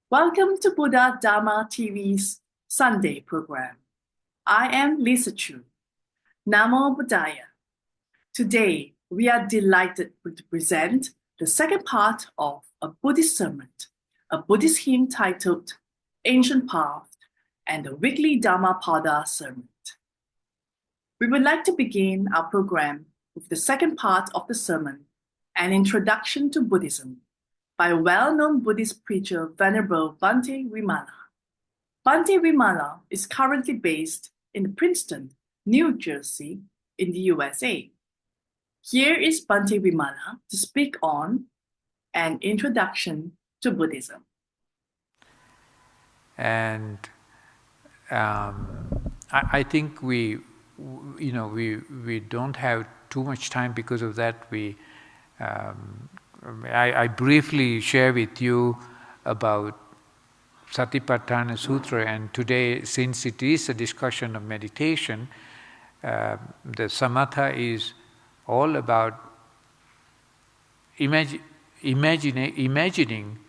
Welcome to Buddha Dharma TV's Sunday program. I am Lisa Chu. Namo Buddhaya. Today, we are delighted to present the second part of a Buddhist sermon, a Buddhist hymn titled Ancient Path, and the weekly Dhammapada sermon. We would like to begin our program with the second part of the sermon, An Introduction to Buddhism, by well-known Buddhist preacher Venerable Bhante Vimala. Bhante Vimala is currently based in Princeton, New Jersey, in the USA. Here is Bhante Vimala to speak on An Introduction to Buddhism. And I think we don't have too much time because of that. I briefly share with you about Satipatthana Sutra, and today, since it is a discussion of meditation, the samatha is all about imagining,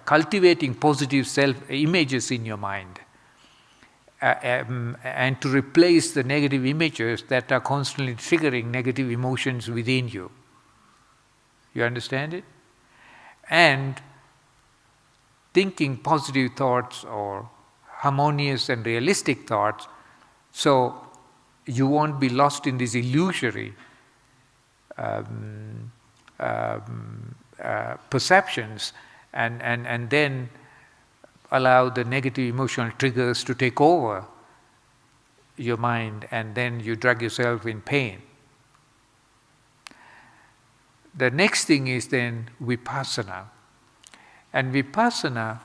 cultivating positive self-images in your mind, and to replace the negative images that are constantly triggering negative emotions within you. You understand it? And thinking positive thoughts or harmonious and realistic thoughts, so you won't be lost in these illusory perceptions, and then allow the negative emotional triggers to take over your mind, and then you drag yourself in pain. The next thing is then vipassana. And vipassana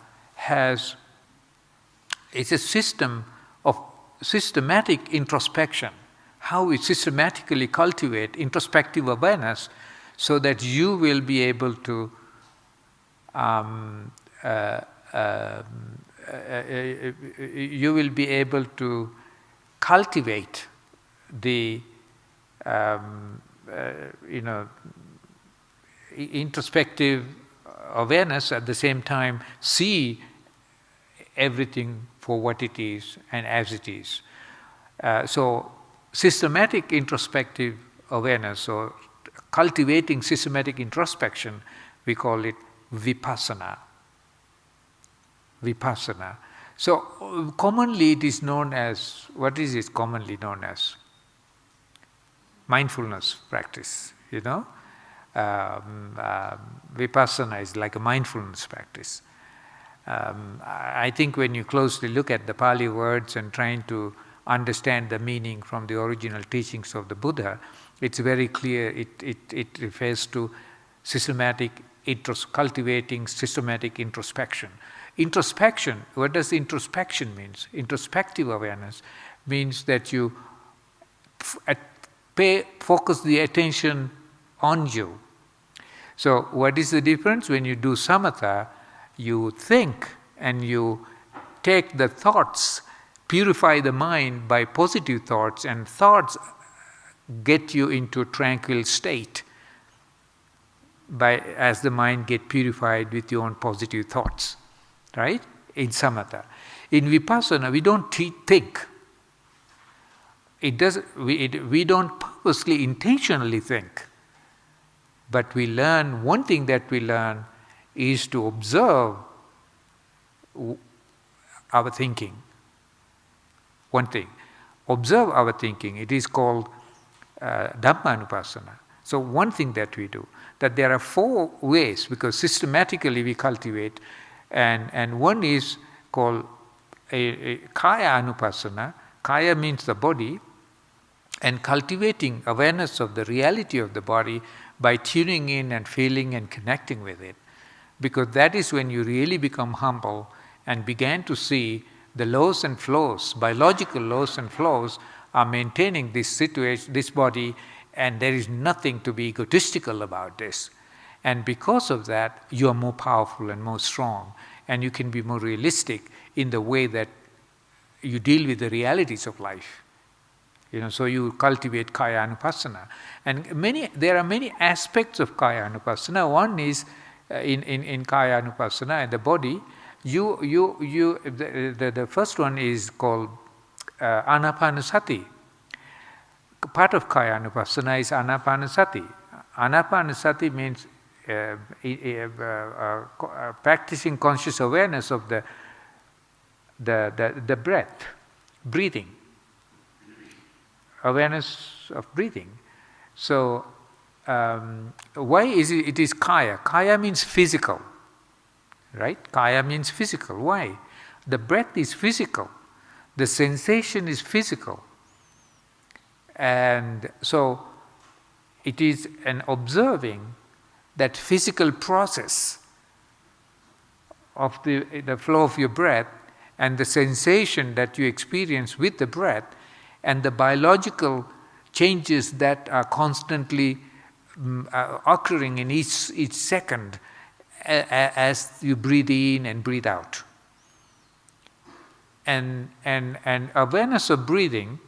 it's a system of systematic introspection, how we systematically cultivate introspective awareness so that you will be able to cultivate the introspective awareness, at the same time see everything for what it is and as it is. So systematic introspective awareness, or cultivating systematic introspection, we call it vipassana. Vipassana. So commonly it is known as, what is it commonly known as? Mindfulness practice, Vipassana is like a mindfulness practice. I think when you closely look at the Pali words and trying to understand the meaning from the original teachings of the Buddha, it's very clear it refers to cultivating systematic introspection. Introspection, what does introspection mean? Introspective awareness means that you focus the attention on you. So what is the difference? When you do samatha, you think and you take the thoughts, purify the mind by positive thoughts, and thoughts get you into a tranquil state as the mind get purified with your own positive thoughts, right? In samatha. In vipassana, we don't think. We don't purposely, intentionally think. But we learn, one thing that we learn is to observe our thinking. One thing. Observe our thinking. It is called Dhammanupassana. So one thing that we do, that there are 4 ways, because systematically we cultivate, and one is called a Kaya Anupassana. Kaya means the body, and cultivating awareness of the reality of the body by tuning in and feeling and connecting with it. Because that is when you really become humble and began to see the laws and flows, biological laws and flows are maintaining this situation, this body, and there is nothing to be egotistical about this. And because of that, you are more powerful and more strong, and you can be more realistic in the way that you deal with the realities of life. So you cultivate Kaya Anupassana. And there are many aspects of Kaya Anupassana. One is, in Kaya Anupassana, in the body, The first one is called Anapanasati. Part of Kaya Anupassana is Anapanasati. Anapanasati means practicing conscious awareness of the breath, breathing, awareness of breathing. So why is it? It is Kaya. Kaya means physical, right? Kaya means physical. Why? The breath is physical. The sensation is physical. And so it is an observing that physical process of the flow of your breath and the sensation that you experience with the breath and the biological changes that are constantly occurring in each second as you breathe in and breathe out. And awareness of breathing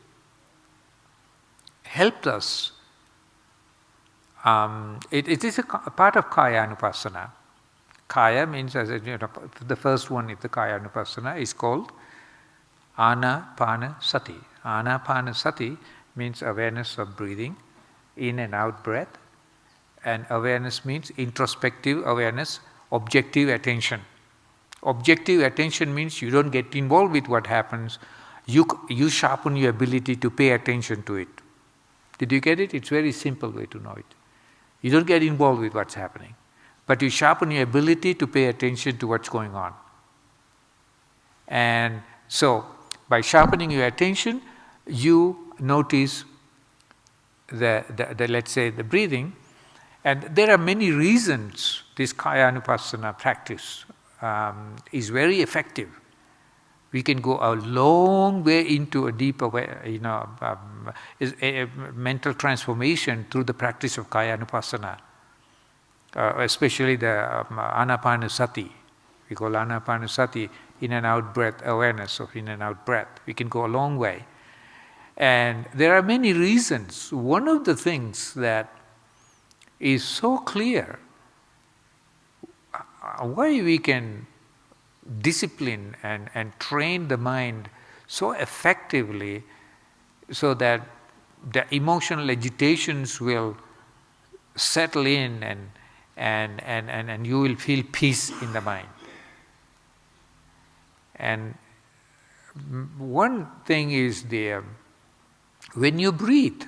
helped us. It is a part of Kaya Anupassana. Kaya means, the first one of the Kaya Anupassana is called Anapanasati. Anapanasati means awareness of breathing, in and out breath. And awareness means introspective awareness, objective attention. Objective attention means you don't get involved with what happens. You sharpen your ability to pay attention to it. Did you get it? It's a very simple way to know it. You don't get involved with what's happening, but you sharpen your ability to pay attention to what's going on. And so, by sharpening your attention, you notice let's say the breathing, and there are many reasons this Kaya Anupassana practice is very effective. We can go a long way into a deeper mental transformation through the practice of Kaya Anupassana, especially the Anapanasati. We call Anapanasati in and out breath, awareness of in and out breath. We can go a long way. And there are many reasons. One of the things that is so clear, why we can discipline and train the mind so effectively so that the emotional agitations will settle in and you will feel peace in the mind. And one thing is when you breathe,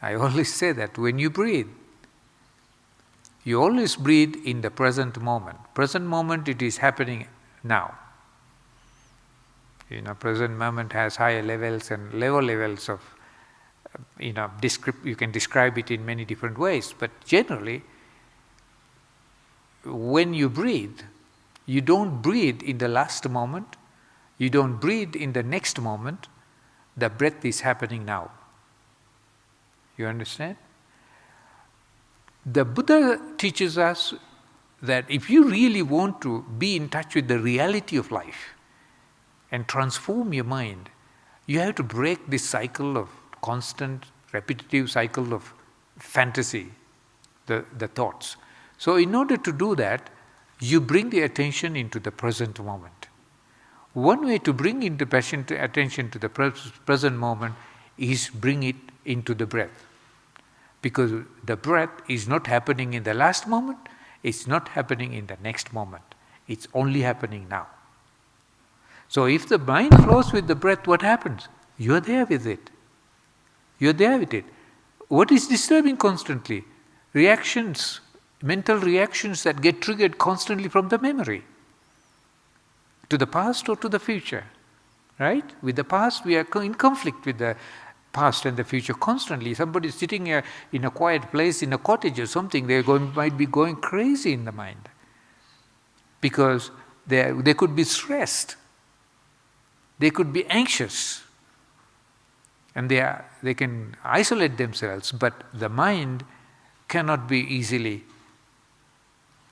I always say that when you breathe, you always breathe in the present moment. Present moment, it is happening now. Present moment has higher levels and lower levels of, you can describe it in many different ways. But generally, when you breathe, you don't breathe in the last moment. You don't breathe in the next moment. The breath is happening now. You understand? The Buddha teaches us that if you really want to be in touch with the reality of life and transform your mind, you have to break this cycle of constant, repetitive cycle of fantasy, the thoughts. So in order to do that, you bring the attention into the present moment. One way to bring into attention to the present moment is bring it into the breath. Because the breath is not happening in the last moment, it's not happening in the next moment. It's only happening now. So if the mind flows with the breath, what happens? You're there with it. You're there with it. What is disturbing constantly? Reactions, mental reactions that get triggered constantly from the memory. To the past or to the future. Right? With the past, we are in conflict with the past and the future constantly. Somebody is sitting here in a quiet place in a cottage or something, might be going crazy in the mind. Because they could be stressed. They could be anxious. And they can isolate themselves, but the mind cannot be easily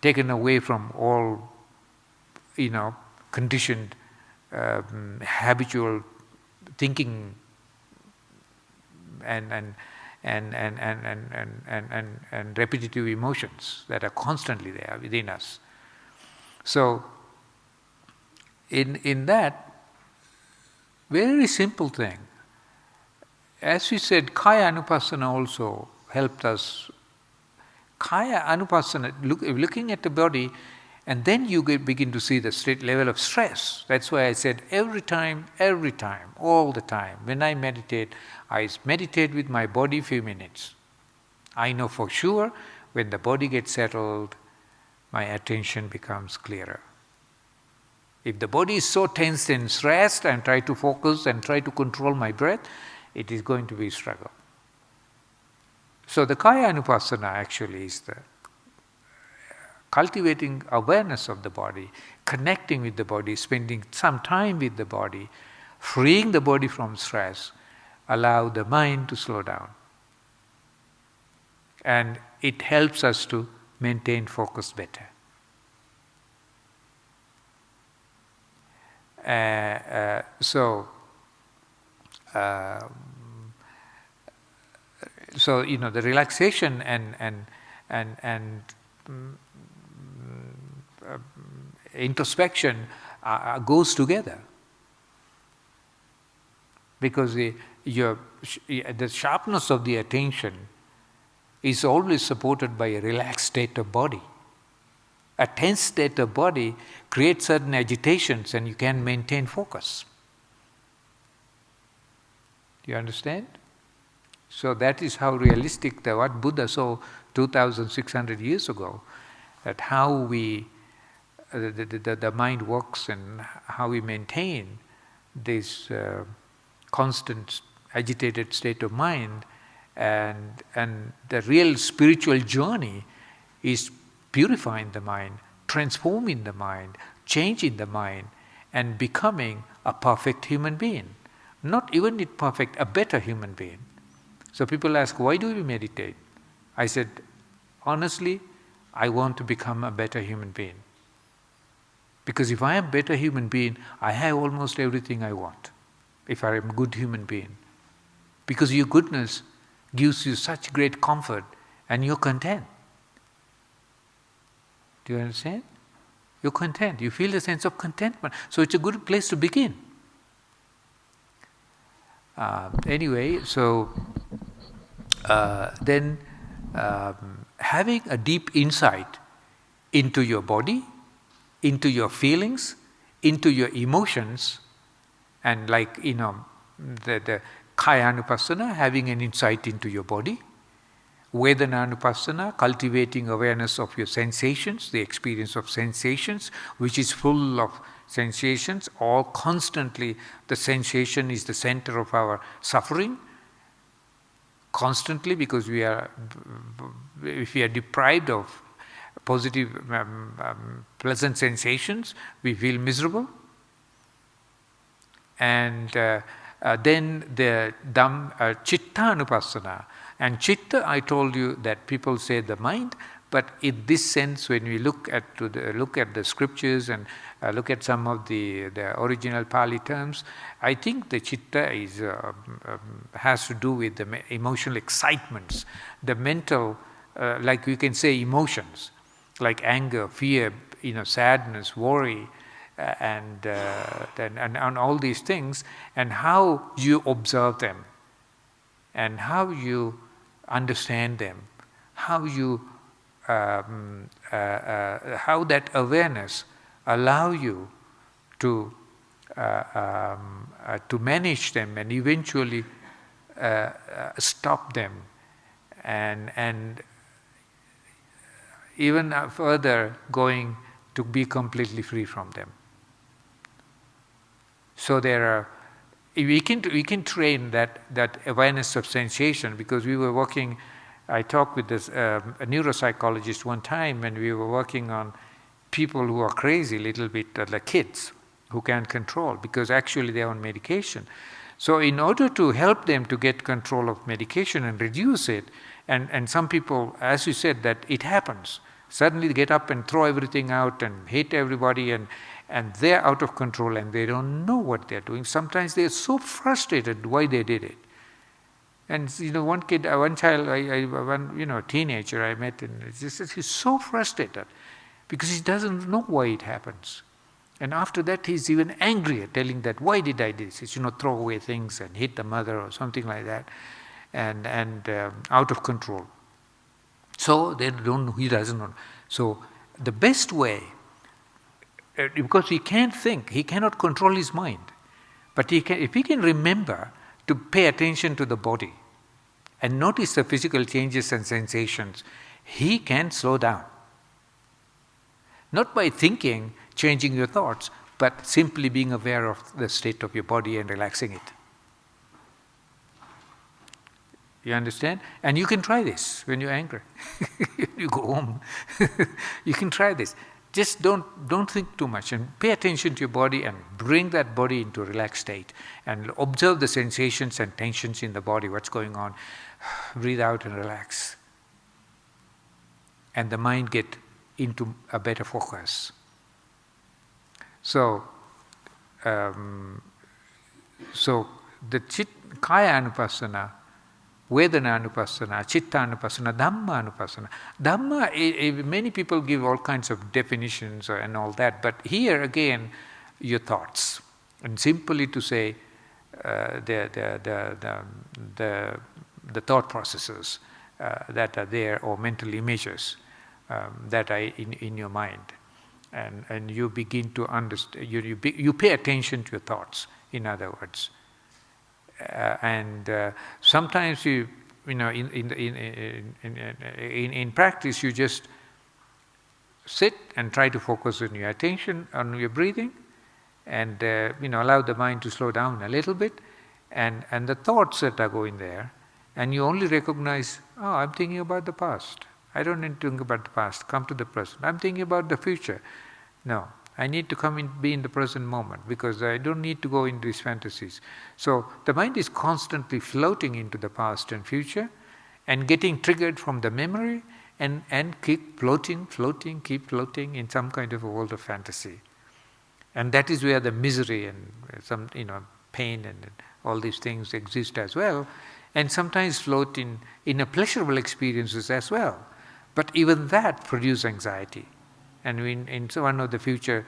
taken away from all, conditioned, habitual thinking and repetitive emotions that are constantly there within us. So in that very simple thing, as we said, Kaya Anupassana also helped us. Kaya Anupassana, looking at the body, and then you begin to see the level of stress. That's why I said every time, all the time, when I meditate with my body few minutes. I know for sure when the body gets settled, my attention becomes clearer. If the body is so tense and stressed and try to focus and try to control my breath, it is going to be a struggle. So the Kaya Anupassana actually is the cultivating awareness of the body, connecting with the body, spending some time with the body, freeing the body from stress, allow the mind to slow down. And it helps us to maintain focus better. So the relaxation and introspection goes together, because the sharpness of the attention is always supported by a relaxed state of body. A tense state of body creates certain agitations and you can maintain focus. Do you understand? So that is how realistic what Buddha saw 2,600 years ago, that how the mind works and how we maintain this constant agitated state of mind, and the real spiritual journey is purifying the mind, transforming the mind, changing the mind, and becoming a perfect human being. Not even perfect, a better human being. So people ask, why do we meditate? I said, honestly, I want to become a better human being. Because if I am a better human being, I have almost everything I want, if I am a good human being. Because your goodness gives you such great comfort and you're content. Do you understand? You're content. You feel a sense of contentment. So it's a good place to begin. Anyway, so then having a deep insight into your body, into your feelings, into your emotions, and the Kaya Anupassana, having an insight into your body, Vedana Anupassana, cultivating awareness of your sensations, the experience of sensations, which is full of sensations, or constantly the sensation is the center of our suffering, constantly, because if we are deprived of positive, pleasant sensations, we feel miserable. And then the Chitta Anupassana. And Chitta, I told you that people say the mind, but in this sense, when we look at the scriptures and look at some of the original Pali terms, I think the Chitta has to do with the emotional excitements, the mental, like we can say emotions, like anger, fear, sadness, worry, and all these things, and how you observe them, and how you understand them, how that awareness allow you to manage them and eventually stop them, and even further going to be completely free from them. So we can train that awareness of sensation, because we were working. I talked with a neuropsychologist one time, and we were working on people who are crazy, little bit like kids who can't control, because actually they are on medication. So in order to help them to get control of medication and reduce it, and some people, as you said, that it happens. Suddenly they get up and throw everything out and hate everybody, and they're out of control and they don't know what they're doing. Sometimes they're so frustrated why they did it. And one child, a teenager I met, and he's so frustrated because he doesn't know why it happens. And after that, he's even angrier, telling that, why did I do this? He should not throw away things and hit the mother or something like that, and out of control. So he doesn't know. So the best way, because he can't think, he cannot control his mind, but if he can remember to pay attention to the body and notice the physical changes and sensations, he can slow down. Not by thinking, changing your thoughts, but simply being aware of the state of your body and relaxing it. You understand? And you can try this when you're angry. You go home. You can try this. Just don't think too much and pay attention to your body and bring that body into a relaxed state and observe the sensations and tensions in the body, what's going on. Breathe out and relax. And the mind get into a better focus. So the Kaya Anupassana, Vedana Anupassana, Chitta Anupassana, Dhamma Anupassana. Dhamma, many people give all kinds of definitions and all that, but here again, your thoughts. And simply to say the thought processes that are there, or mental images that are in your mind. And you begin to understand, you pay attention to your thoughts, in other words. Sometimes in practice you just sit and try to focus on your attention on your breathing, and allow the mind to slow down a little bit, and the thoughts that are going there, and you only recognize, oh, I'm thinking about the past. I don't need to think about the past. Come to the present. I'm thinking about the future. No. I need to be in the present moment, because I don't need to go into these fantasies. So the mind is constantly floating into the past and future and getting triggered from the memory and keep floating, keep floating in some kind of a world of fantasy. And that is where the misery and some pain and all these things exist as well, and sometimes float in a pleasurable experiences as well. But even that produces anxiety. And in one of the future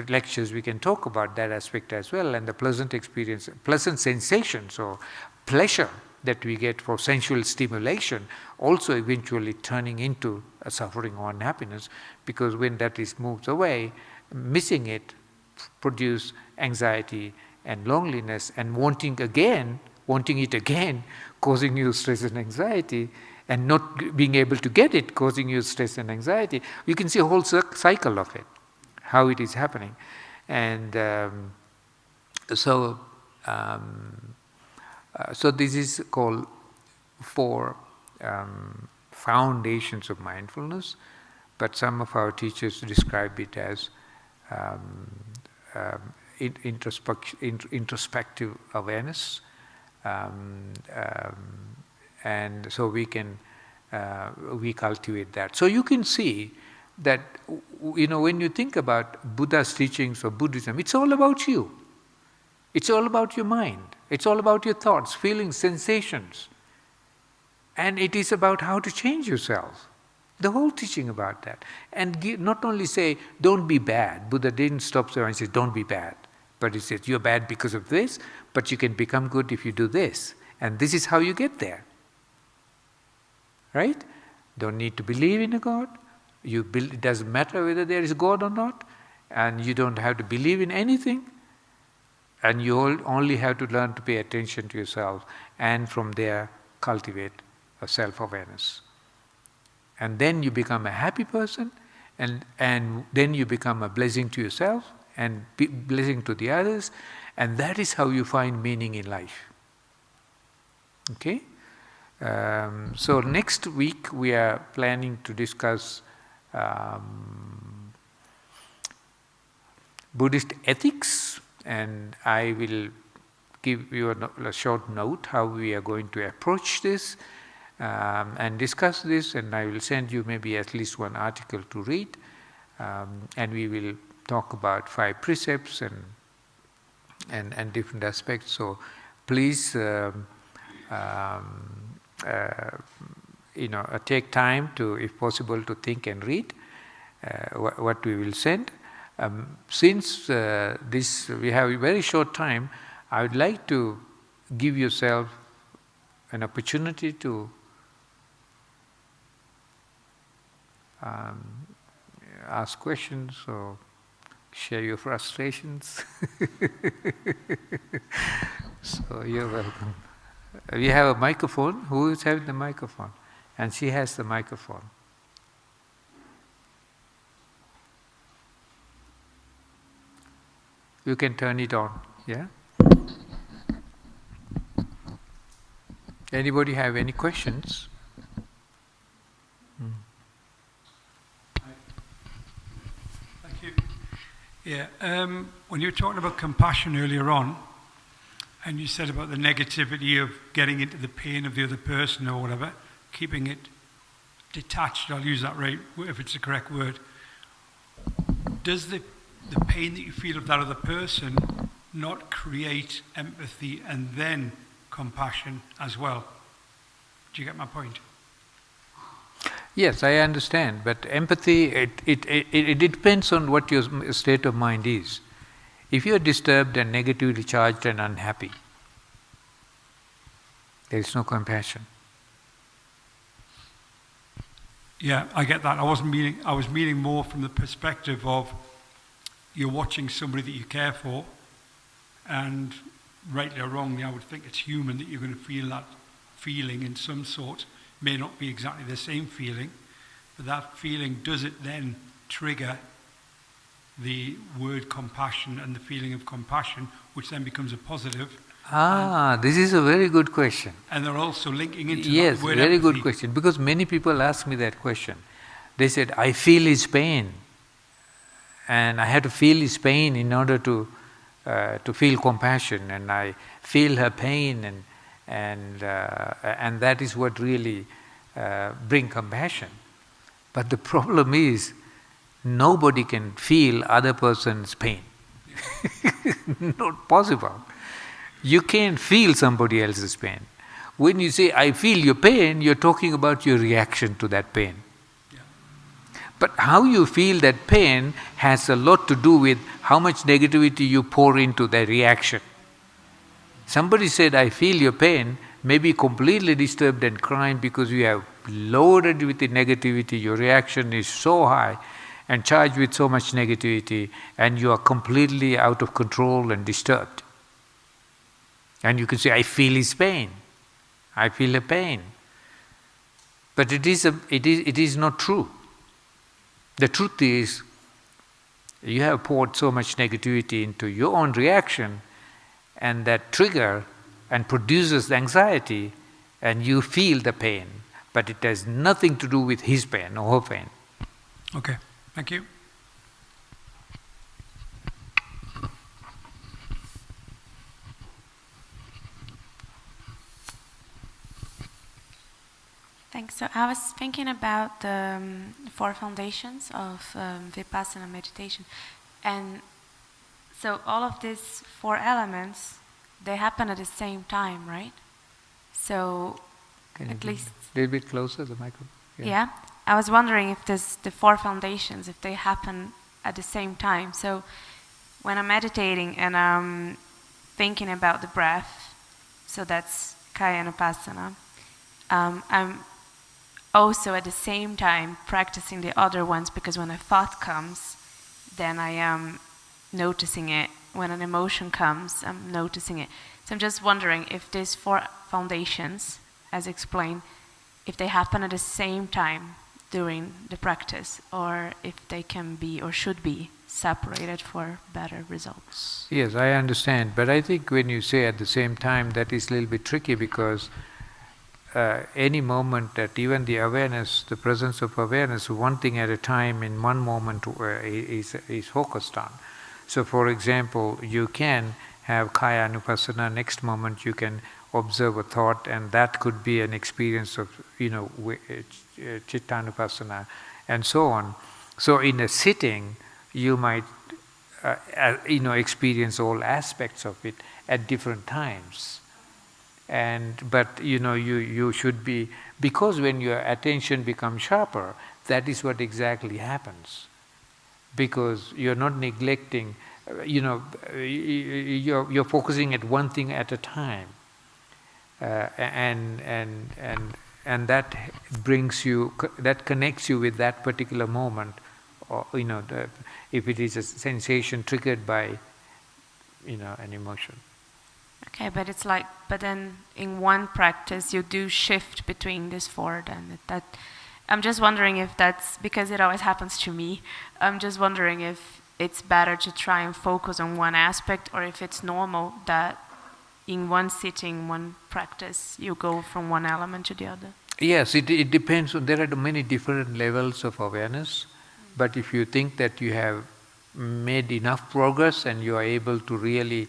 lectures we can talk about that aspect as well, and the pleasant experience, pleasant sensations or pleasure that we get for sensual stimulation also eventually turning into a suffering or unhappiness, because when that is moved away, missing it produce anxiety and loneliness, and wanting it again, causing you stress and anxiety, and not being able to get it, causing you stress and anxiety. You can see a whole cycle of it, how it is happening. And so this is called 4 foundations of mindfulness, but some of our teachers describe it as introspective awareness. And so we cultivate that. So you can see that, when you think about Buddha's teachings or Buddhism, it's all about you. It's all about your mind. It's all about your thoughts, feelings, sensations. And it is about how to change yourself. The whole teaching about that. And not only say, don't be bad. Buddha didn't stop there and say, don't be bad. But he said, you're bad because of this, but you can become good if you do this. And this is how you get there. Right? Don't need to believe in a God. It doesn't matter whether there is a God or not. And you don't have to believe in anything. And you only have to learn to pay attention to yourself, and from there cultivate a self-awareness. And then you become a happy person, and then you become a blessing to yourself and blessing to the others, and that is how you find meaning in life. Okay? So next week we are planning to discuss Buddhist ethics, and I will give you a short note how we are going to approach this and discuss this, and I will send you maybe at least one article to read, and we will talk about 5 precepts and different aspects. So please take time to, if possible, to think and read what we will send. Since we have a very short time, I would like to give yourself an opportunity to ask questions or share your frustrations. So you're welcome. We have a microphone. Who is having the microphone? And she has the microphone. You can turn it on, yeah? Anybody have any questions? Thank you. Yeah, when you were talking about compassion earlier on, and you said about the negativity of getting into the pain of the other person or whatever, keeping it detached, I'll use that right, if it's the correct word. Does the pain that you feel of that other person not create empathy and then compassion as well? Do you get my point? Yes, I understand, but empathy, it depends on what your state of mind is. If you are disturbed and negatively charged and unhappy, there is no compassion. Yeah, I get that. I was meaning more from the perspective of you're watching somebody that you care for, and rightly or wrongly, I would think it's human that you're going to feel that feeling in some sort. May not be exactly the same feeling, but that feeling, does it then trigger the word compassion and the feeling of compassion, which then becomes a positive? This is a very good question. And they're also linking into yes, that word very empathy. good question, because many people ask me that question. They said, I feel his pain, and I have to feel his pain in order to feel compassion, and I feel her pain, and that is what really bring compassion. But the problem is, nobody can feel other person's pain. Not possible. You can't feel somebody else's pain. When you say, I feel your pain, you're talking about your reaction to that pain. Yeah. But how you feel that pain has a lot to do with how much negativity you pour into the reaction. Somebody said, I feel your pain, may be completely disturbed and crying because you have loaded with the negativity, your reaction is so high and charged with so much negativity, and you are completely out of control and disturbed. And you can say, I feel his pain, I feel the pain. But it is not true. The truth is, you have poured so much negativity into your own reaction, and that trigger and produces the anxiety, and you feel the pain, but it has nothing to do with his pain or her pain. Okay, thank you. Thanks. So I was thinking about the 4 foundations of Vipassana meditation. And so all of these 4 elements, they happen at the same time, right? So Can at you least... a little bit closer, the microphone? Yeah. I was wondering if the 4 foundations, if they happen at the same time. So when I'm meditating and I'm thinking about the breath, so that's Kaya Anupassana, I'm also at the same time practicing the other ones, because when a thought comes, then I am noticing it. When an emotion comes, I'm noticing it. So I'm just wondering if these 4 foundations, as explained, if they happen at the same time during the practice, or if they can be or should be separated for better results. Yes, I understand. But I think when you say at the same time, that is a little bit tricky, because any moment that even the awareness, the presence of awareness, one thing at a time in one moment is focused on. So for example, you can have Kaya Anupassana, next moment you can observe a thought, and that could be an experience of, Chitta Anupassana, and so on. So in a sitting, you might experience all aspects of it at different times. But you should be, because when your attention becomes sharper, that is what exactly happens. because you're not neglecting, you're focusing at one thing at a time. And that brings you, that connects you with that particular moment, or if it is a sensation triggered by an emotion. Okay, but it's like, but then in one practice you do shift between these four. Then I'm just wondering if that's because it always happens to me. I'm just wondering if it's better to try and focus on one aspect, or if it's normal that in one sitting, one practice, you go from one element to the other. Yes, it depends. There are many different levels of awareness, but if you think that you have made enough progress and you are able to really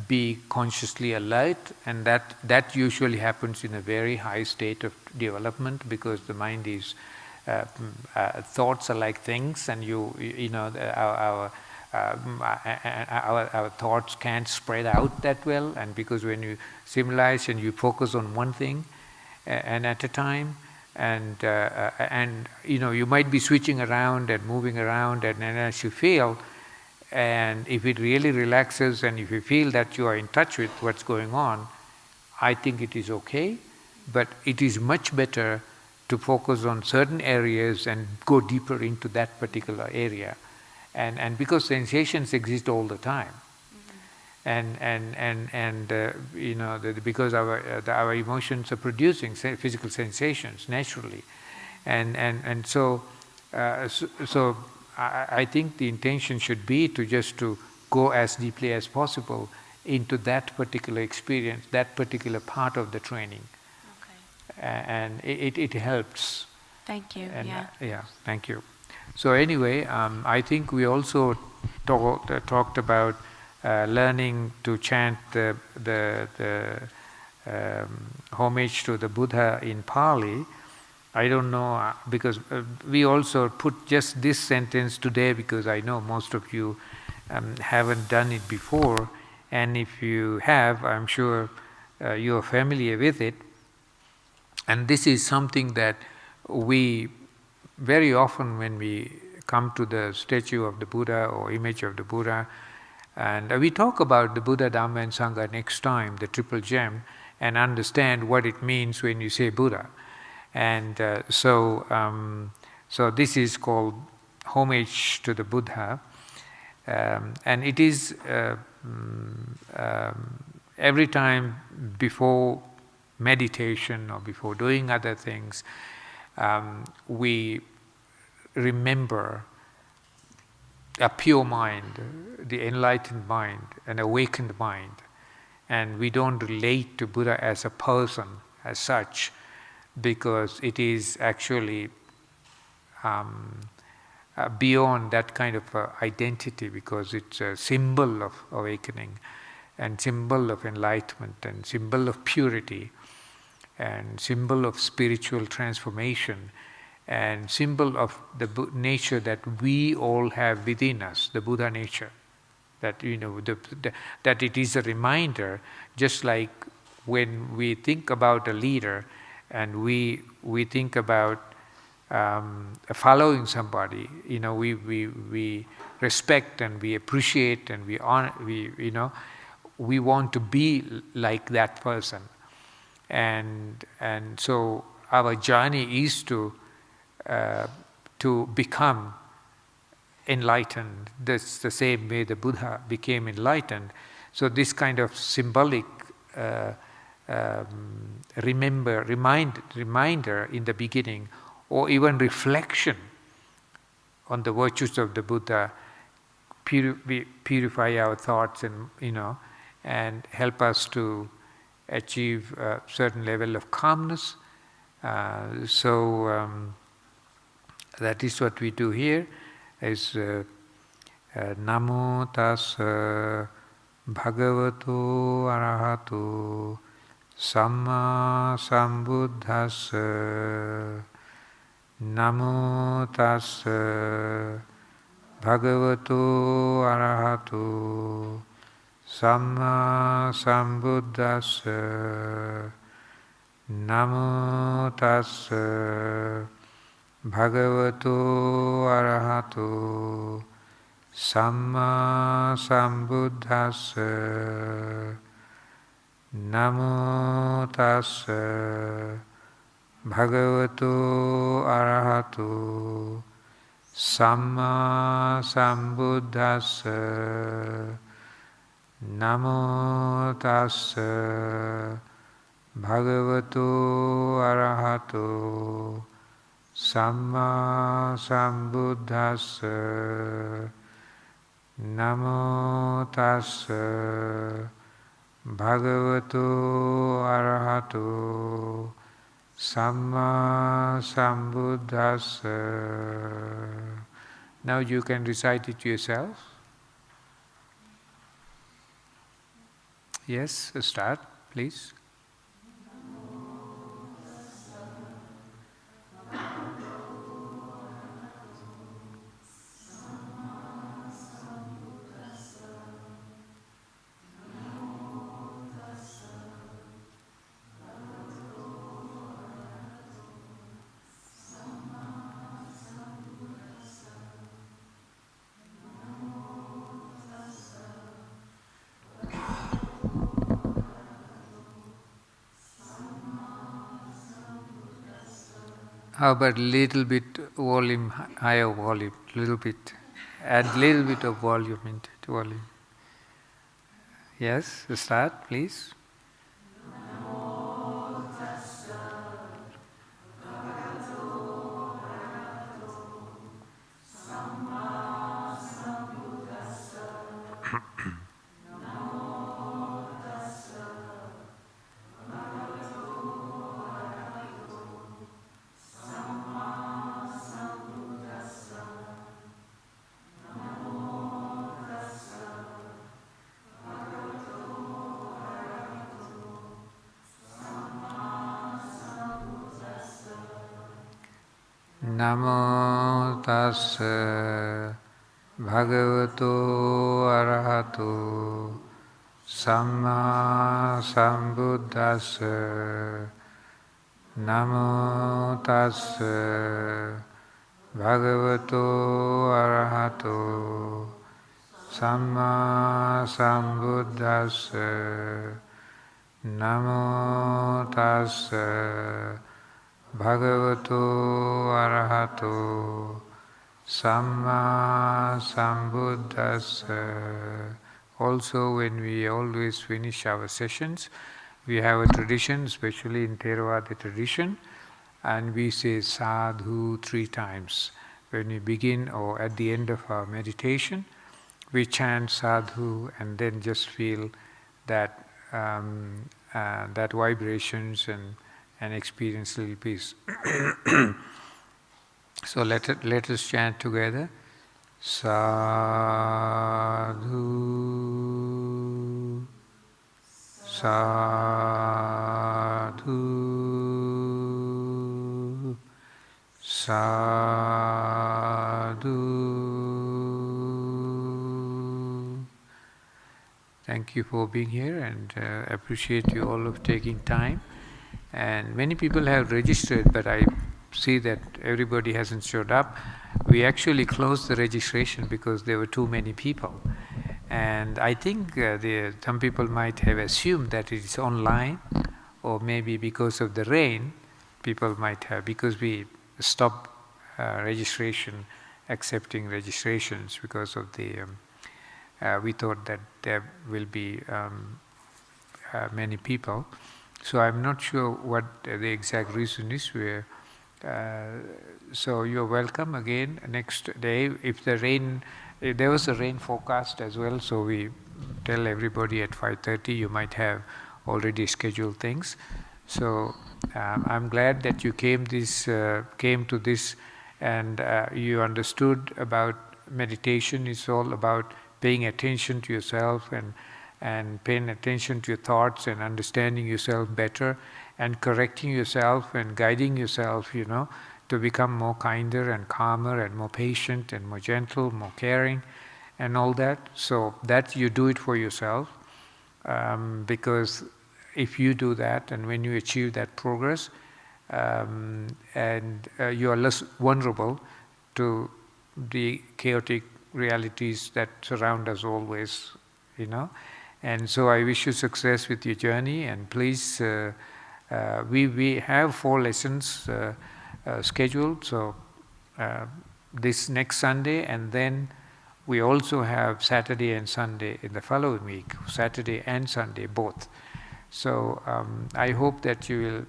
be consciously alert, and that usually happens in a very high state of development, because the mind is thoughts are like things, and our thoughts can't spread out that well, and because when you simulate and you focus on one thing and at a time, and you might be switching around and moving around, and as you feel, and if it really relaxes and if you feel that you are in touch with what's going on, I think it is okay. But it is much better to focus on certain areas and go deeper into that particular area. And because sensations exist all the time. Because our emotions are producing physical sensations naturally. So I think the intention should be to just to go as deeply as possible into that particular experience, that particular part of the training. Okay. And it helps. Thank you. And, yeah, thank you. So anyway, I think we also talked about learning to chant the homage to the Buddha in Pali. I don't know, because we also put just this sentence today, because I know most of you haven't done it before, and if you have, I'm sure you are familiar with it. And this is something that we very often, when we come to the statue of the Buddha or image of the Buddha, and we talk about the Buddha, Dhamma and Sangha next time, the triple gem, and understand what it means when you say Buddha. And so this is called homage to the Buddha, and it is every time before meditation or before doing other things, we remember a pure mind, the enlightened mind, an awakened mind, and we don't relate to Buddha as a person as such, because it is actually beyond that kind of identity, because it's a symbol of awakening and symbol of enlightenment and symbol of purity and symbol of spiritual transformation and symbol of the nature that we all have within us, the Buddha nature. That that it is a reminder, just like when we think about a leader and we think about following somebody, we respect and we appreciate and we honor, we want to be like that person, and so our journey is to become enlightened. That's the same way the Buddha became enlightened. So this kind of symbolic reminder in the beginning, or even reflection on the virtues of the Buddha, purify our thoughts and help us to achieve a certain level of calmness. That is what we do here. Is Namo Tassa Bhagavato Arahato Samma Sambuddhassa. Namo Tassa Bhagavato Arahato Samma Sambuddhassa. Namo Tassa Bhagavato arahato samma sambuddhassa. Namo tassa bhagavato arahato samma sambuddhassa. Namo tassa bhagavato arahato samma sambuddhassa. Namo tassa bhagavato arahato samma sambuddhassa. Now you can recite it yourself. Yes, start, please. How about little bit volume, higher volume, little bit, add little bit of volume into it, volume. Yes, start, please. Namo tassa bhagavato arahato samma sambuddhassa. Namo tassa bhagavato arahato samma sambuddhassa. Namo tassa bhagavato arahato samma sambuddhassa. Also, when we always finish our sessions, we have a tradition, especially in Theravada tradition, and we say sadhu 3 times. When we begin or at the end of our meditation, we chant sadhu and then just feel that that vibrations and experience little peace. So let us chant together. Sadhu, sadhu, sadhu. Thank you for being here, and appreciate you all of taking time. And many people have registered, but I see that everybody hasn't showed up. We actually closed the registration because there were too many people. And I think some people might have assumed that it is online, or maybe because of the rain, people might have, because we stopped registration, accepting registrations because of the, we thought that there will be many people. So I'm not sure what the exact reason is. So you're welcome again next day. If there was a rain forecast as well, so we tell everybody at 5:30 you might have already scheduled things. So I'm glad that you came to this, and you understood about meditation. It's all about paying attention to yourself and paying attention to your thoughts and understanding yourself better and correcting yourself and guiding yourself, to become more kinder and calmer and more patient and more gentle, more caring and all that. So that you do it for yourself, because if you do that and when you achieve that progress, and you are less vulnerable to the chaotic realities that surround us always, you know. And so I wish you success with your journey, and please, we have 4 lessons scheduled, so this next Sunday, and then we also have Saturday and Sunday in the following week, Saturday and Sunday both. So I hope that you will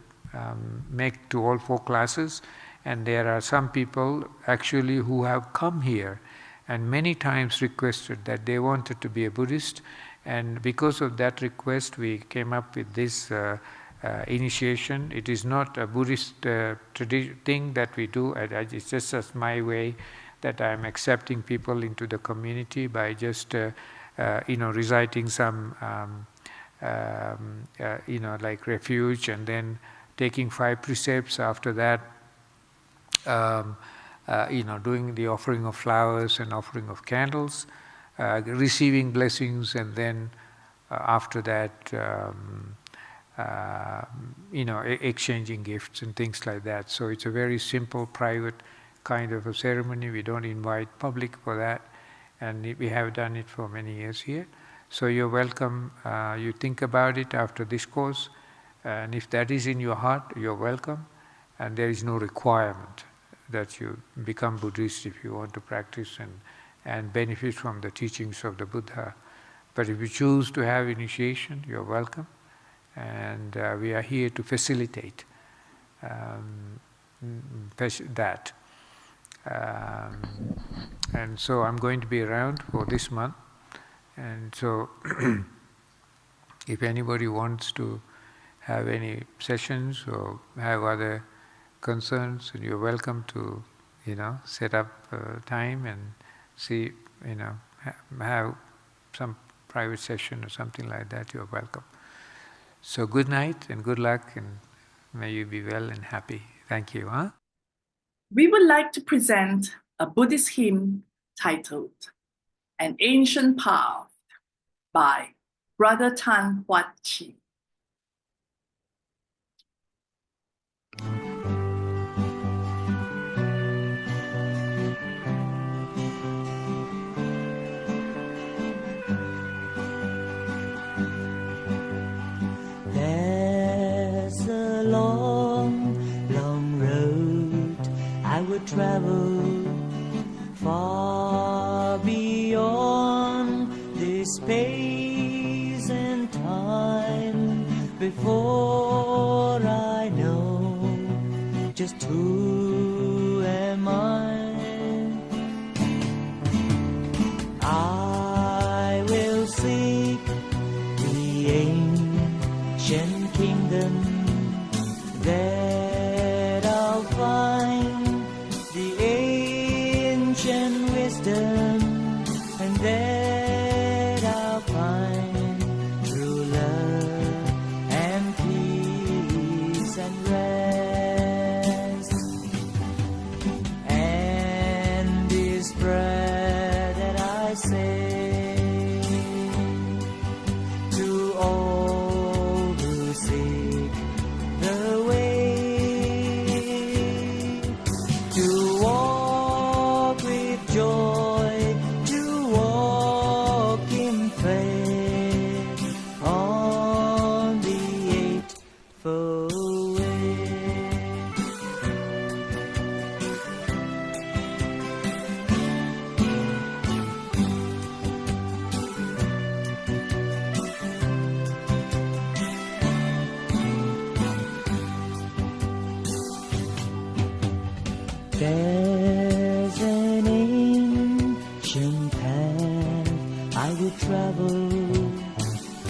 make to all 4 classes, and there are some people actually who have come here and many times requested that they wanted to be a Buddhist, and because of that request we came up with this initiation. It is not a Buddhist thing that we do, it's just as my way that I am accepting people into the community by just reciting some like refuge, and then taking 5 precepts. After that, doing the offering of flowers and offering of candles, receiving blessings, and then after that, exchanging gifts and things like that. So it's a very simple, private kind of a ceremony. We don't invite public for that, and we have done it for many years here. So you're welcome. You think about it after this course, and if that is in your heart, you're welcome. And there is no requirement that you become Buddhist if you want to practice and benefit from the teachings of the Buddha. But if you choose to have initiation, you're welcome. And we are here to facilitate that. And so I'm going to be around for this month. And so if anybody wants to have any sessions or have other concerns, you're welcome to, set up time and see, have some private session or something like that. You're welcome. So good night and good luck, and may you be well and happy. Thank you. We would like to present a Buddhist hymn titled An Ancient Path by Brother Tan Huat Chi. There's a long, long road I would travel far beyond this space and time before I know just who am I. I will seek the ancient kingdom, that I'll find the ancient wisdom, and that I'll find true love and peace and rest. And this prayer that I say to all who seek the way, to walk with joy, to walk in faith on the Eightfold Way. There's an ancient path I would travel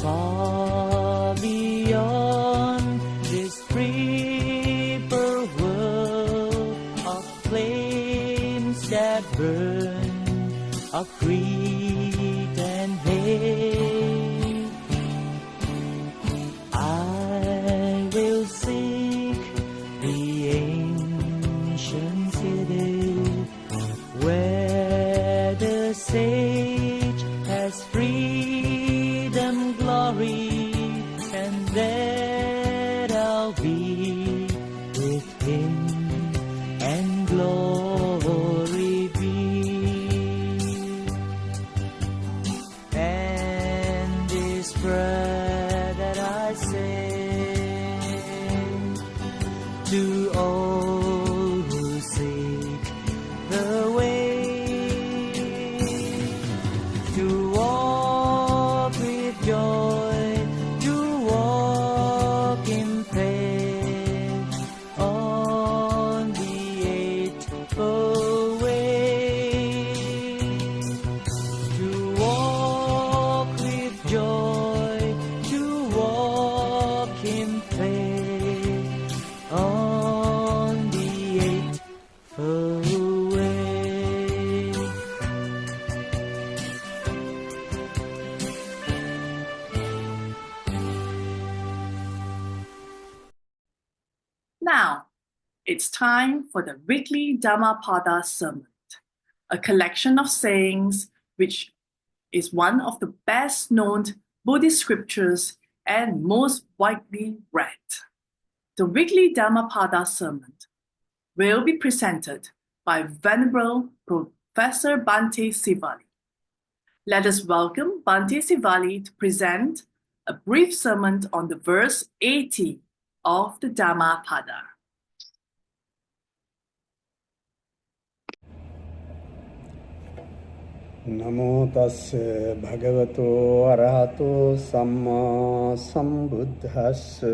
far beyond this free-for world of flames that burn, of greed and hate. I will seek the ancient city where the sage has freedom, glory, and that I'll be with Now, it's time for the weekly Dhammapada sermon, a collection of sayings which is one of the best known Buddhist scriptures and most widely read. The weekly Dhammapada sermon will be presented by Venerable Professor Bhante Sivali. Let us welcome Bhante Sivali to present a brief sermon on the verse 80 of the Dhammapada. Namo tassa bhagavato arahato samma sambuddhassa.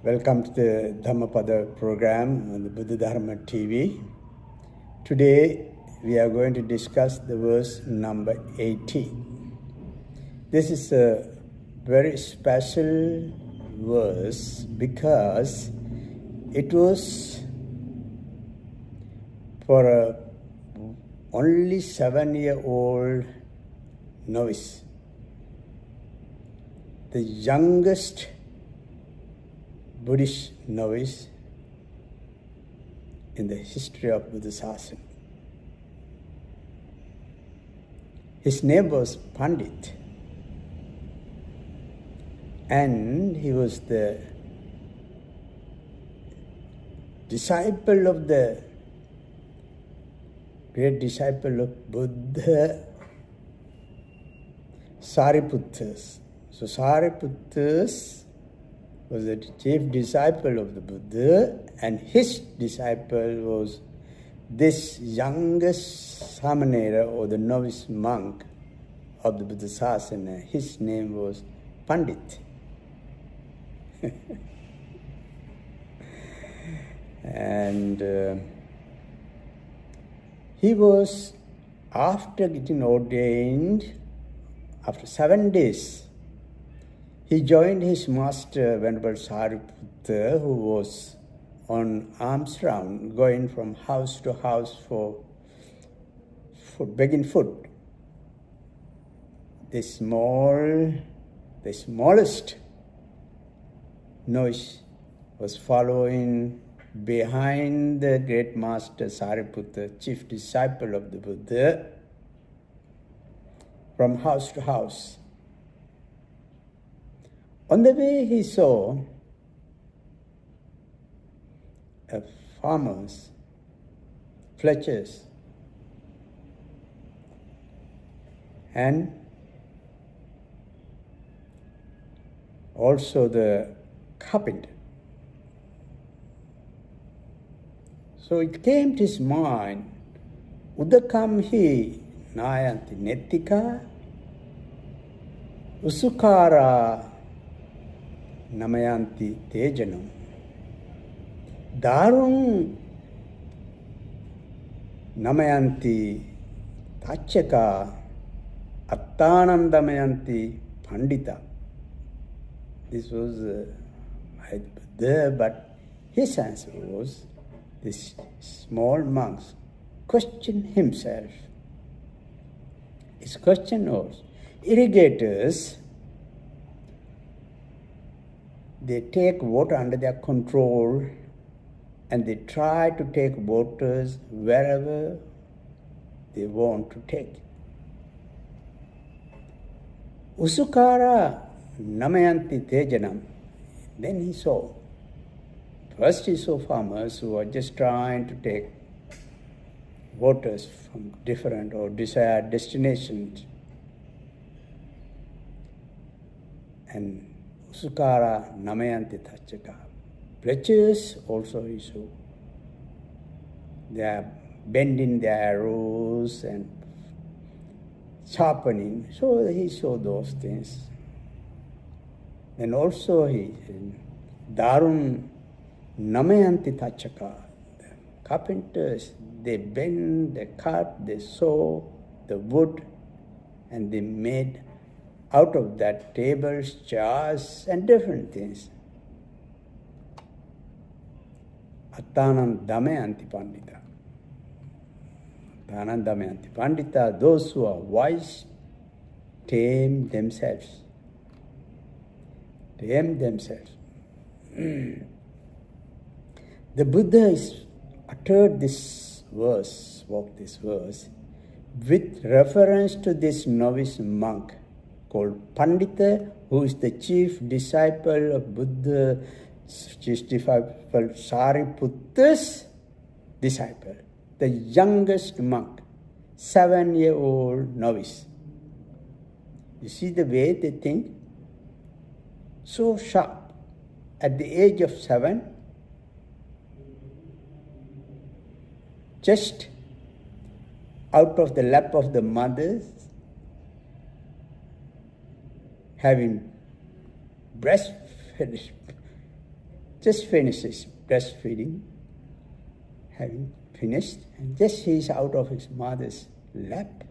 Welcome to the Dhammapada program on the Buddha Dharma TV. Today we are going to discuss the verse number 80. This is a very special verse because it was for a only 7-year-old novice, the youngest Buddhist novice in the history of Buddha Sasana. His name was Pandit, and he was the disciple of the great disciple of Buddha, Sariputtas. So Sariputtas was the chief disciple of the Buddha, and his disciple was this youngest samanera or the novice monk of the Buddha Sasana. His name was Pandit. And he was, after getting ordained, after 7 days, he joined his master, Venerable Sariputta, who was on alms round, going from house to house for begging food. The smallest novice was following behind the great master Sariputta, chief disciple of the Buddha, from house to house. On the way he saw farmers, fletchers, and also the carpenter. So it came to his mind, Udakam hi nayanti nettika, usukara namayanti tejanam. Darung namayanti tachaka attanam damayanti pandita. This was there, but his answer was, this small monk questioned himself. His question was, irrigators, they take water under their control and they try to take waters wherever they want to take. Usukara namayanti tejanam. Then he saw. First he saw farmers who were just trying to take waters from different or desired destinations. And Usukara namayanti tachaka. Fletchers also he saw. They are bending their arrows and sharpening. So he saw those things. And also he Darun namayanti tachaka. The carpenters, they bend, they cut, they saw the wood, and they made out of that tables, chairs, and different things. Attanam damayanti pandita. Attanam damayanti pandita. Those who are wise tame themselves. Tame themselves. the Buddha uttered this verse, spoke this verse, with reference to this novice monk called Pandita, who is the chief disciple of Buddha, chief disciple Sariputta's disciple, the youngest monk, 7-year-old novice. You see the way they think? So sharp. At the age of 7, just out of the lap of the mothers, having breastfeeding, just finishes breastfeeding, having finished, and just he is out of his mother's lap.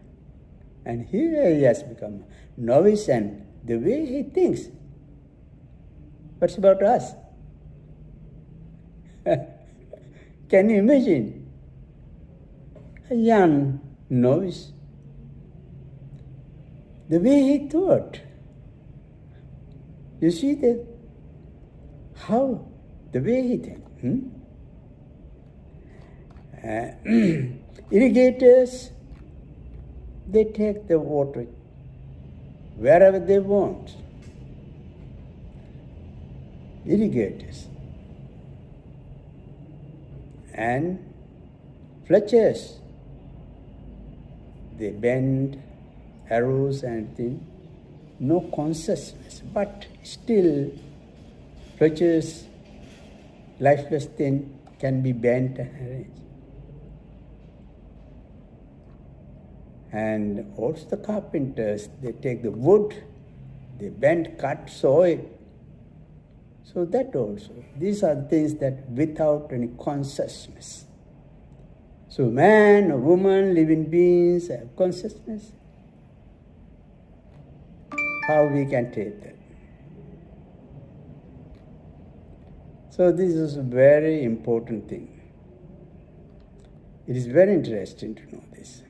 And here he has become novice, and the way he thinks. What's about us? Can you imagine? A young novice, the way he thought. You see the way he thinks. Irrigators, they take the water wherever they want. Irrigators. And fletchers, they bend arrows and things. No consciousness, but still fletchers, lifeless thing, can be bent and arranged. And also the carpenters, they take the wood, they bend, cut, saw it. So that also, these are things that without any consciousness. So man or woman, living beings have consciousness. How we can take that? So this is a very important thing. It is very interesting to know this.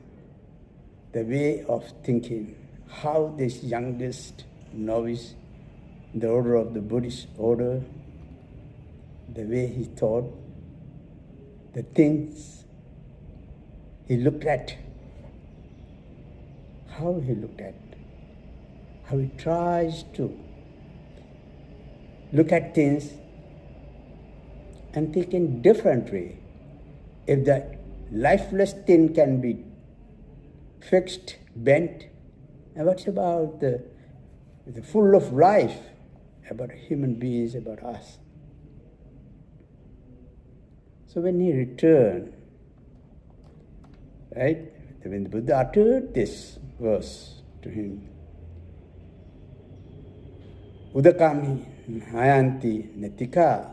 The way of thinking, how this youngest novice, the order of the Buddhist order, the way he thought, the things he looked at, how he looked at, how he tries to look at things and think in different way. If the lifeless thing can be fixed, bent, and what's about the full of life, about human beings, about us? So when he returned, right, when the Buddha uttered this verse to him, Udakami hayanti netika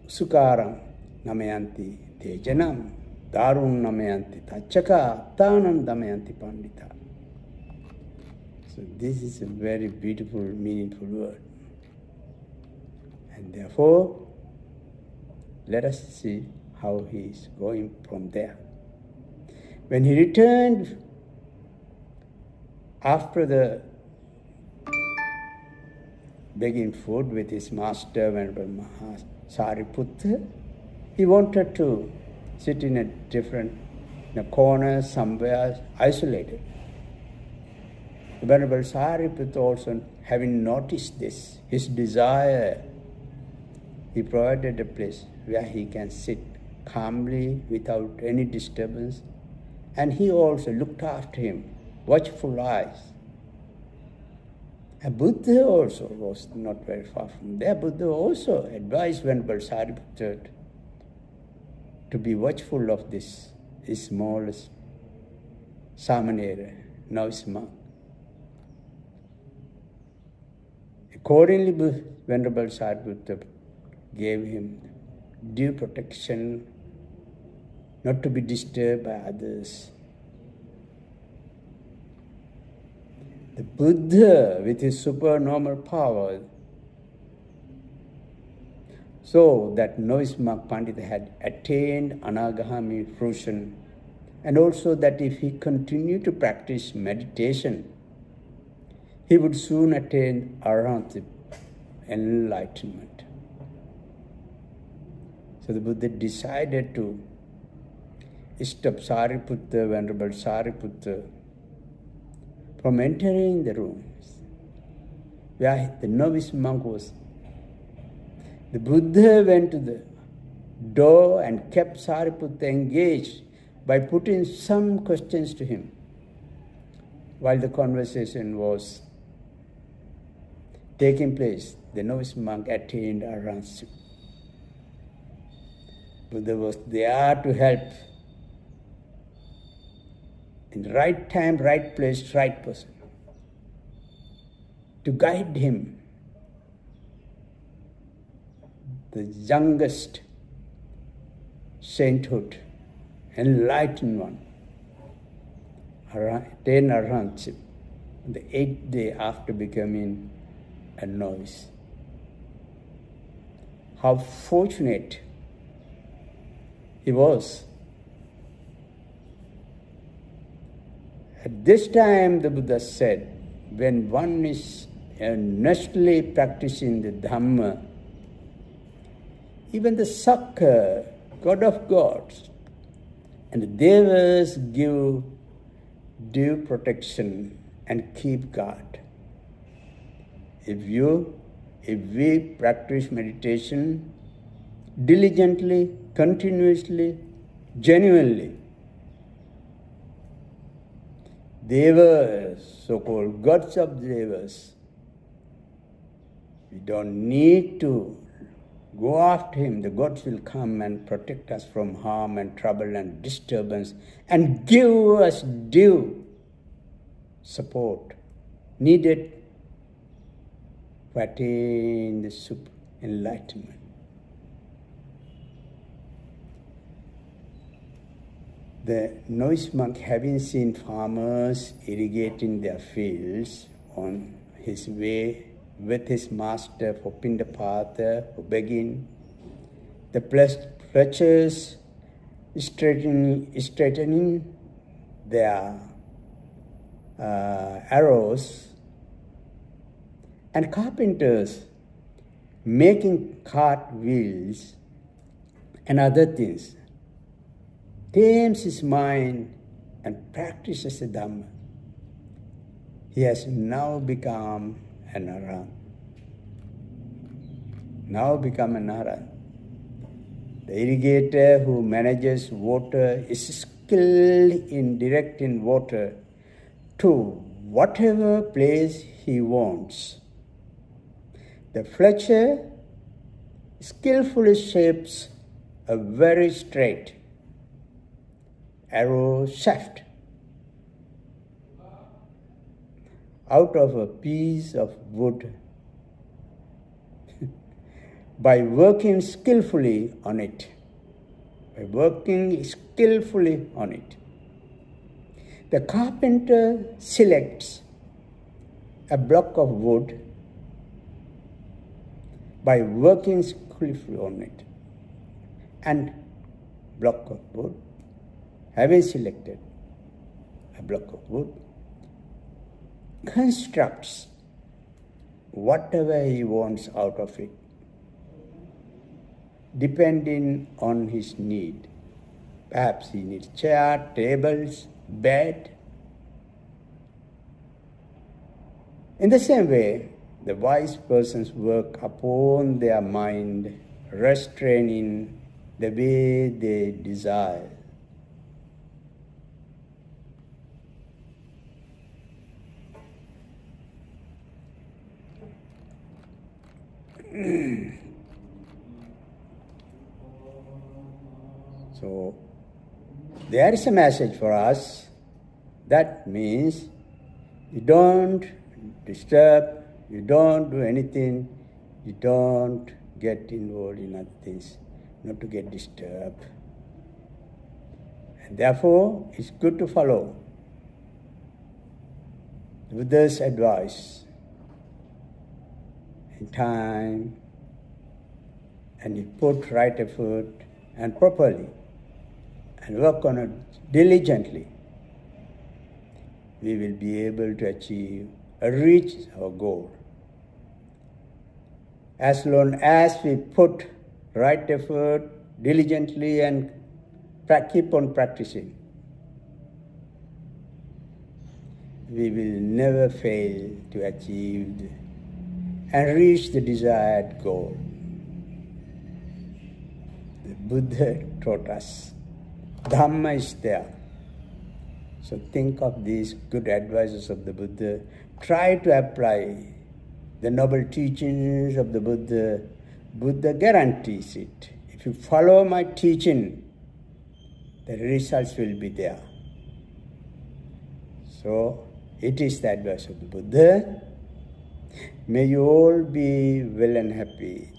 sukaram namayanti tejanam darun namayanti tachaka tanam damayanti pandita. So this is a very beautiful, meaningful word. And therefore, let us see how he is going from there. When he returned after the begging food with his master, Venerable Sariputta, he wanted to sit in a corner somewhere isolated. The Venerable Sariputta also, having noticed this, his desire, he provided a place where he can sit calmly without any disturbance, and he also looked after him, watchful eyes. And Buddha also was not very far from there. Buddha also advised Venerable Sariputta to be watchful of this, his smallest samanera, novice monk. Accordingly, Venerable Sariputta gave him due protection, not to be disturbed by others. The Buddha, with his supernormal power, so that novice monk Pandita had attained anagami fruition, and also that if he continued to practice meditation, he would soon attain arahant, enlightenment. So the Buddha decided to stop Sariputta, Venerable Sariputta, from entering the rooms where the novice monk was. The Buddha went to the door and kept Sariputta engaged by putting some questions to him. While the conversation was taking place, the novice monk attained arahantship. Buddha was there to help. In the right time, right place, right person. To guide him. The youngest sainthood, enlightened one, attained arahantship on the 8th day after becoming a novice. How fortunate he was. At this time, the Buddha said, when one is earnestly practicing the Dhamma, even the Sakka, God of gods, and the Devas give due protection and keep guard. If we practice meditation diligently, continuously, genuinely, Devas, so-called gods of Devas, we don't need to go after him. The gods will come and protect us from harm and trouble and disturbance and give us due support needed to attain the super enlightenment. The novice monk, having seen farmers irrigating their fields on his way with his master for Pindapata, for begging, the preachers straightening their arrows, and carpenters making cart wheels and other things, tames his mind and practices the Dhamma. He has now become an arahant. Now become an arahant. The irrigator who manages water is skilled in directing water to whatever place he wants. The fletcher skillfully shapes a very straight arrow shaft out of a piece of wood by working skillfully on it. The carpenter selects a block of wood by working skillfully on it, and block of wood, having selected a block of wood, constructs whatever he wants out of it, depending on his need. Perhaps he needs chair, tables, bed. In the same way, the wise persons work upon their mind, restraining the way they desire. So, there is a message for us. That means you don't disturb, you don't do anything, you don't get involved in other things, not to get disturbed. And therefore, it's good to follow the Buddha's advice in time, and you put right effort and properly, and work on it diligently, we will be able to achieve or reach our goal. As long as we put right effort, diligently and keep on practicing, we will never fail to achieve and reach the desired goal. The Buddha taught us. Dhamma is there. So think of these good advices of the Buddha. Try to apply the noble teachings of the Buddha. Buddha guarantees it. If you follow my teaching, the results will be there. So it is the advice of the Buddha. May you all be well and happy.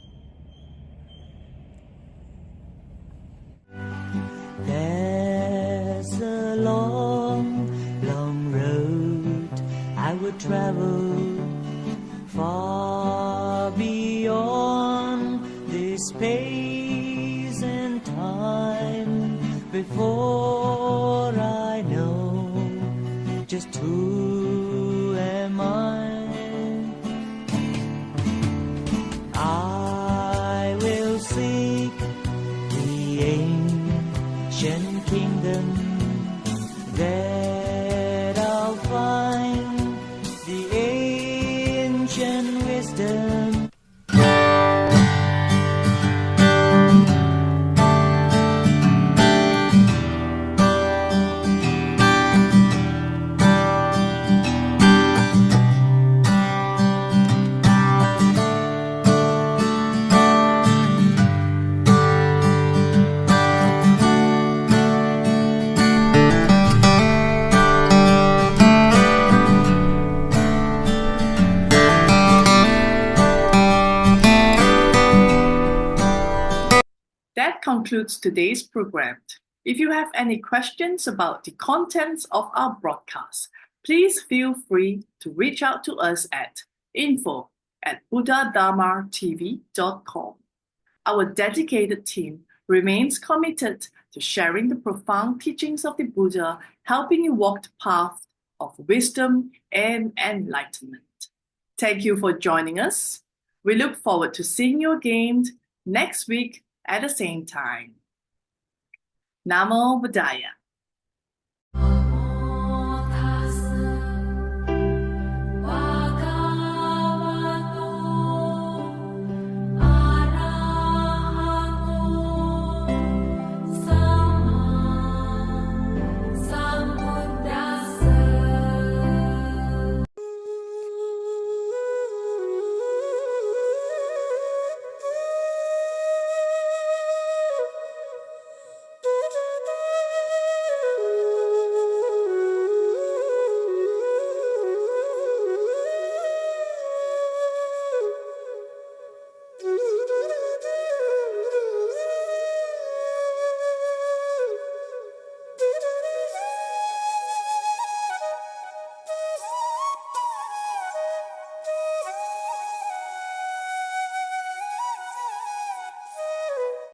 There's a long, long road I would travel far beyond this space and time before I know just who am I. I will seek the ancient kingdom, that I'll find the ancient wisdom. That concludes today's program. If you have any questions about the contents of our broadcast, please feel free to reach out to us at info@buddhadharmatv.com. Our dedicated team remains committed to sharing the profound teachings of the Buddha, helping you walk the path of wisdom and enlightenment. Thank you for joining us. We look forward to seeing you again next week at the same time. Namo Buddhaya.